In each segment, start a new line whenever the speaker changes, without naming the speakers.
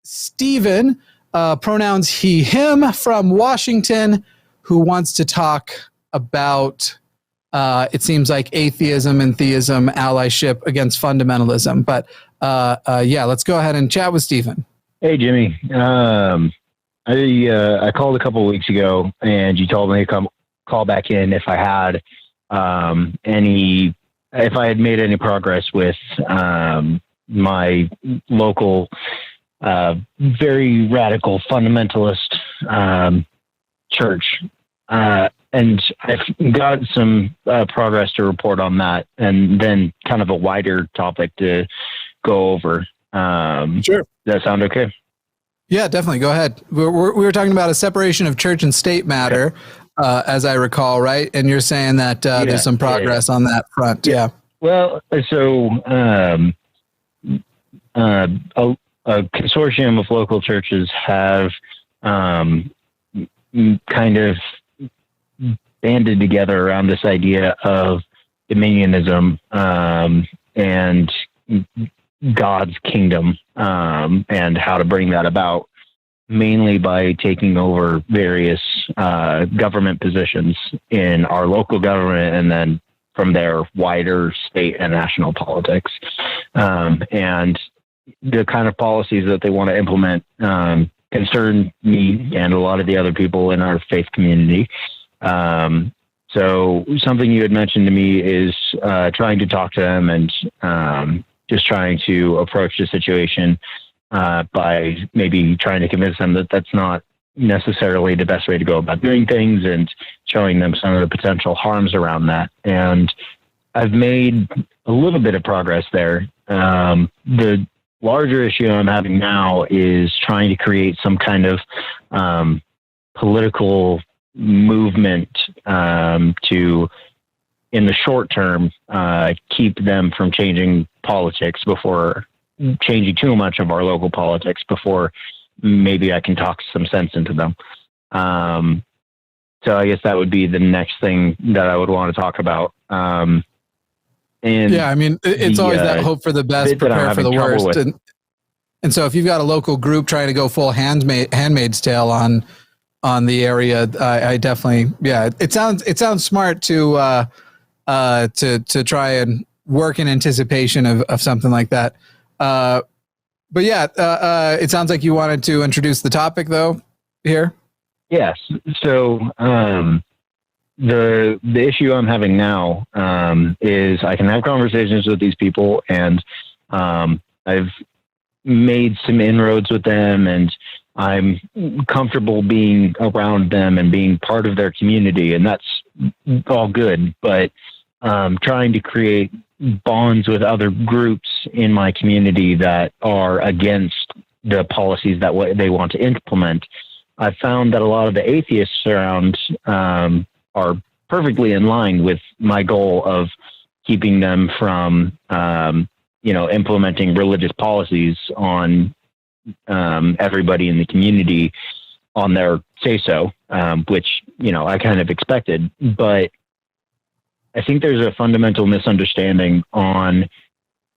Stephen, pronouns he, him, from Washington, who wants to talk about, it seems like atheism and theism, allyship against fundamentalism. But yeah, let's go ahead and chat with Stephen.
Hey, Jimmy. I called a couple of weeks ago, and you told me to call back in if I had if I had made any progress with my local, very radical fundamentalist church. And I've got some progress to report on that, and then kind of a wider topic to go over.
Sure.
Does that sound okay?
Yeah, definitely. Go ahead. We were talking about a separation of church and state matter, as I recall, right? And you're saying that there's some progress on that front. Yeah.
Well, so a consortium of local churches have kind of banded together around this idea of dominionism and God's kingdom, and how to bring that about, mainly by taking over various government positions in our local government, and then from there, wider state and national politics. And the kind of policies that they want to implement concern me and a lot of the other people in our faith community. So something you had mentioned to me is trying to talk to them and just trying to approach the situation by maybe trying to convince them that that's not necessarily the best way to go about doing things, and showing them some of the potential harms around that. And I've made a little bit of progress there. The larger issue I'm having now is trying to create some kind of political movement to, in the short term, keep them from changing politics before changing too much of our local politics, before maybe I can talk some sense into them. So I guess that would be the next thing that I would want to talk about. And
yeah, I mean, it's always that hope for the best, prepare for the worst. And so if you've got a local group trying to go full Handmaid's Tale on the area, I definitely, yeah, it sounds smart to try and work in anticipation of something like that. But yeah, it sounds like you wanted to introduce the topic though here.
Yes. So, the issue I'm having now, is I can have conversations with these people, and, I've made some inroads with them, and I'm comfortable being around them and being part of their community, and that's all good. But, trying to create bonds with other groups in my community that are against the policies that they want to implement. I found that a lot of the atheists around are perfectly in line with my goal of keeping them from, implementing religious policies on everybody in the community on their say-so, which, I kind of expected. But I think there's a fundamental misunderstanding on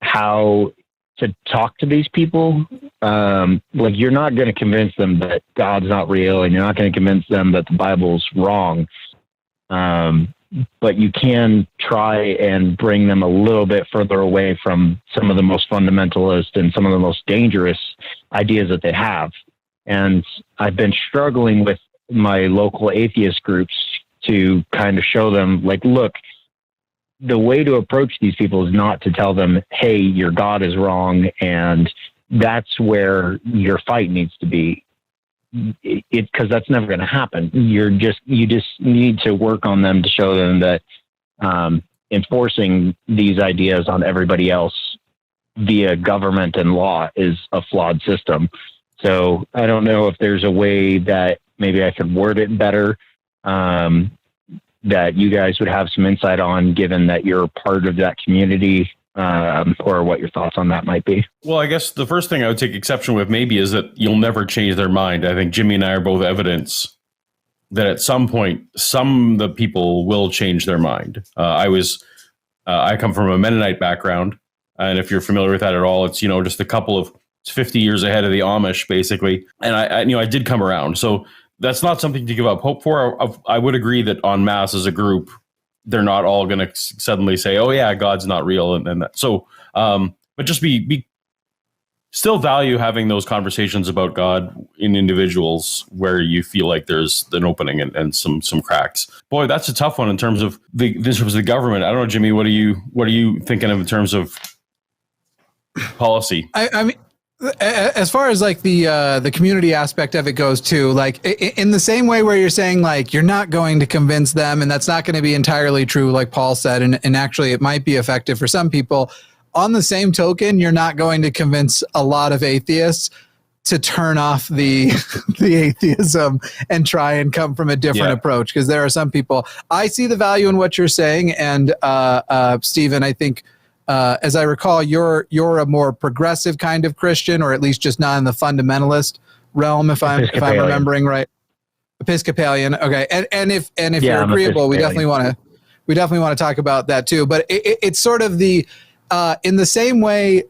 how to talk to these people. Like, you're not going to convince them that God's not real, and you're not going to convince them that the Bible's wrong. But you can try and bring them a little bit further away from some of the most fundamentalist and some of the most dangerous ideas that they have. And I've been struggling with my local atheist groups to kind of show them, like, look, the way to approach these people is not to tell them, hey, your God is wrong, and that's where your fight needs to be. Because that's never going to happen. You just need to work on them to show them that enforcing these ideas on everybody else via government and law is a flawed system. So I don't know if there's a way that maybe I could word it better, that you guys would have some insight on, given that you're part of that community, or what your thoughts on that might be.
Well, I guess the first thing I would take exception with maybe is that you'll never change their mind. I think Jimmy and I are both evidence that at some point, some of the people will change their mind. I come from a Mennonite background, and if you're familiar with that at all, it's, just a couple of It's 50 years ahead of the Amish, basically. And I did come around. So that's not something to give up hope for. I would agree that en masse as a group, they're not all going to suddenly say, "Oh yeah, God's not real," and that. So, but just be still value having those conversations about God in individuals where you feel like there's an opening and some cracks. Boy, that's a tough one in terms of the government. I don't know, Jimmy. What are you thinking of in terms of policy?
I mean, as far as like the community aspect of it goes too, like in the same way where you're saying like you're not going to convince them, and that's not going to be entirely true, like Paul said, and actually it might be effective for some people. On the same token, you're not going to convince a lot of atheists to turn off the atheism and try and come from a different approach, because there are some people. I see the value in what you're saying, and Stephen, I think as I recall, you're a more progressive kind of Christian, or at least just not in the fundamentalist realm, if I'm remembering right. Episcopalian, okay, and if you're agreeable, we definitely want to talk about that too. But it's sort of the in the same way,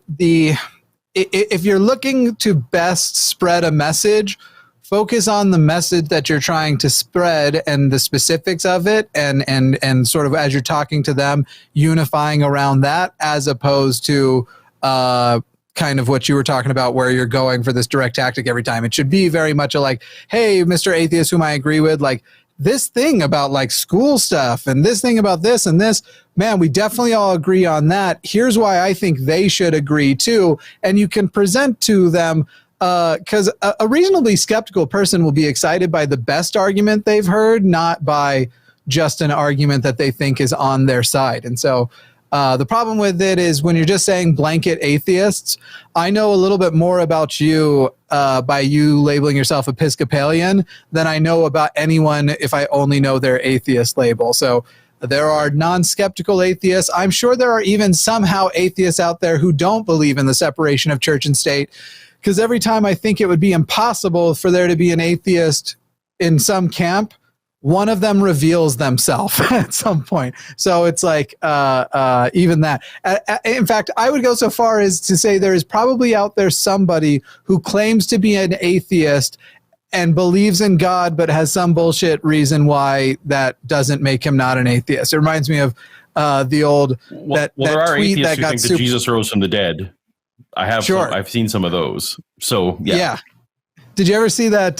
if you're looking to best spread a message, focus on the message that you're trying to spread and the specifics of it, and sort of as you're talking to them, unifying around that, as opposed to kind of what you were talking about where you're going for this direct tactic every time. It should be very much a like, hey, Mr. Atheist, whom I agree with, like, this thing about like school stuff and this thing about this and this, man, we definitely all agree on that. Here's why I think they should agree too. And you can present to them, because a reasonably skeptical person will be excited by the best argument they've heard, not by just an argument that they think is on their side. And so the problem with it is when you're just saying blanket atheists, I know a little bit more about you by you labeling yourself Episcopalian than I know about anyone if I only know their atheist label. So there are non-skeptical atheists. I'm sure there are even somehow atheists out there who don't believe in the separation of church and state, because every time I think it would be impossible for there to be an atheist in some camp, one of them reveals themselves at some point. So it's like even that. In fact, I would go so far as to say there is probably out there somebody who claims to be an atheist and believes in God, but has some bullshit reason why that doesn't make him not an atheist. It reminds me of the old that
there are
tweet
atheists
that
who
got
think that Jesus rose from the dead. I have.
Sure.
I've seen some of those. So yeah.
Did you ever see that?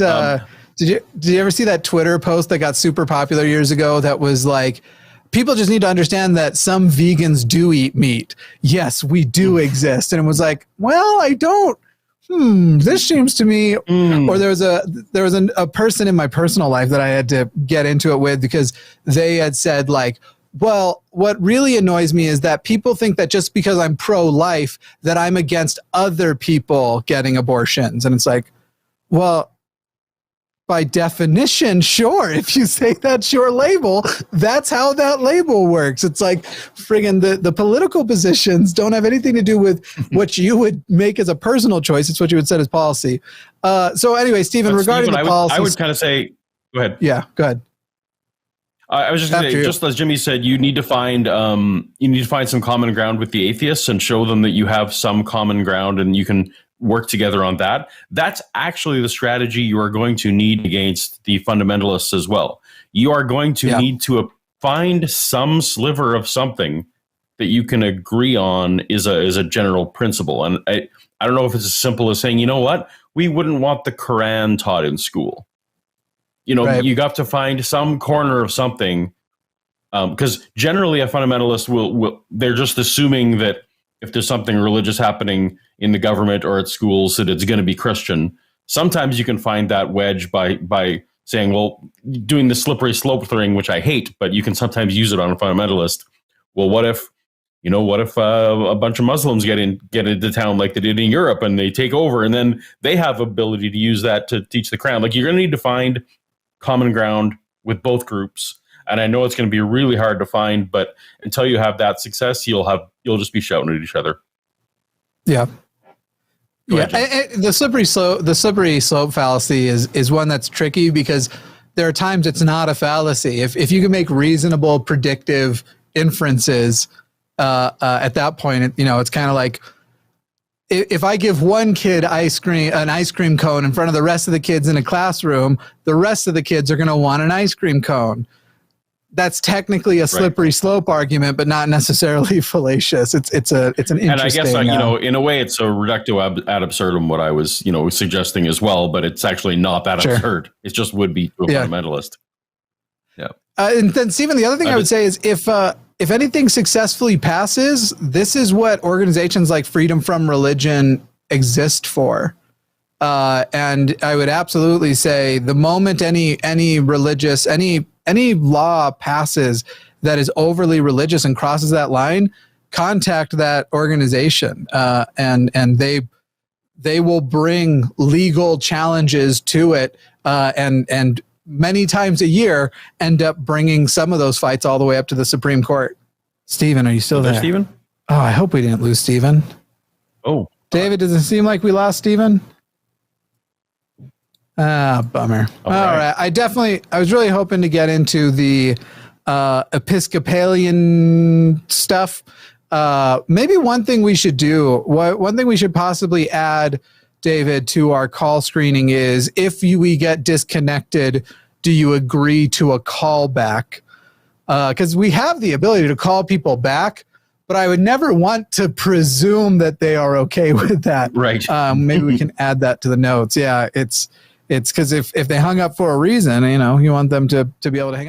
Did you ever see that Twitter post that got super popular years ago that was like, people just need to understand that some vegans do eat meat. Yes, we do exist. And it was like, well, I don't. This seems to me. Or there was a person in my personal life that I had to get into it with, because they had said like, well, what really annoys me is that people think that just because I'm pro-life that I'm against other people getting abortions. And it's like, well, by definition, sure. If you say that's your label, that's how that label works. It's like friggin' the political positions don't have anything to do with what you would make as a personal choice. It's what you would set as policy. So anyway, Stephen, regarding the policy,
I would kind of say, go ahead.
Yeah, go ahead.
I was just going to say, just as Jimmy said, you need to find some common ground with the atheists and show them that you have some common ground and you can work together on that. That's actually the strategy you are going to need against the fundamentalists as well. You are going to need to find some sliver of something that you can agree on is a general principle. And I don't know if it's as simple as saying, you know what, we wouldn't want the Quran taught in school. You know, you got to find some corner of something, because generally a fundamentalist will they're just assuming that if there's something religious happening in the government or at schools, that it's going to be Christian. Sometimes you can find that wedge by saying, well, doing the slippery slope thing, which I hate, but you can sometimes use it on a fundamentalist. Well, what if a bunch of Muslims get into town like they did in Europe and they take over, and then they have ability to use that to teach the Quran? Like, you're going to need to find common ground with both groups. And I know it's going to be really hard to find, but until you have that success, you'll just be shouting at each other.
Yeah. And the slippery slope fallacy is one that's tricky, because there are times it's not a fallacy. If you can make reasonable predictive inferences at that point, it's kind of like, if I give one kid an ice cream cone in front of the rest of the kids in a classroom, the rest of the kids are going to want an ice cream cone. That's technically a slippery slope argument, but not necessarily fallacious. It's an interesting.
And I guess in a way, it's a reductio ad absurdum. What I was suggesting as well, but it's actually not that absurd. It just would be to a fundamentalist. Yeah.
And then Stephen, the other thing I would say is if anything successfully passes, this is what organizations like Freedom from Religion exist for. And I would absolutely say the moment any law passes that is overly religious and crosses that line, contact that organization, and they will bring legal challenges to it, and many times a year end up bringing some of those fights all the way up to the Supreme Court. Stephen, are you still there?
Stephen?
Oh, I hope we didn't lose Stephen.
Oh,
David, does it seem like we lost Stephen? Bummer. All right. I was really hoping to get into the Episcopalian stuff. Maybe one thing we should possibly add, David, to our call screening is if we get disconnected, do you agree to a callback? Because we have the ability to call people back, but I would never want to presume that they are okay with that.
Right.
Maybe we can add that to the notes. Yeah, it's because if they hung up for a reason, you want them to be able to hang up.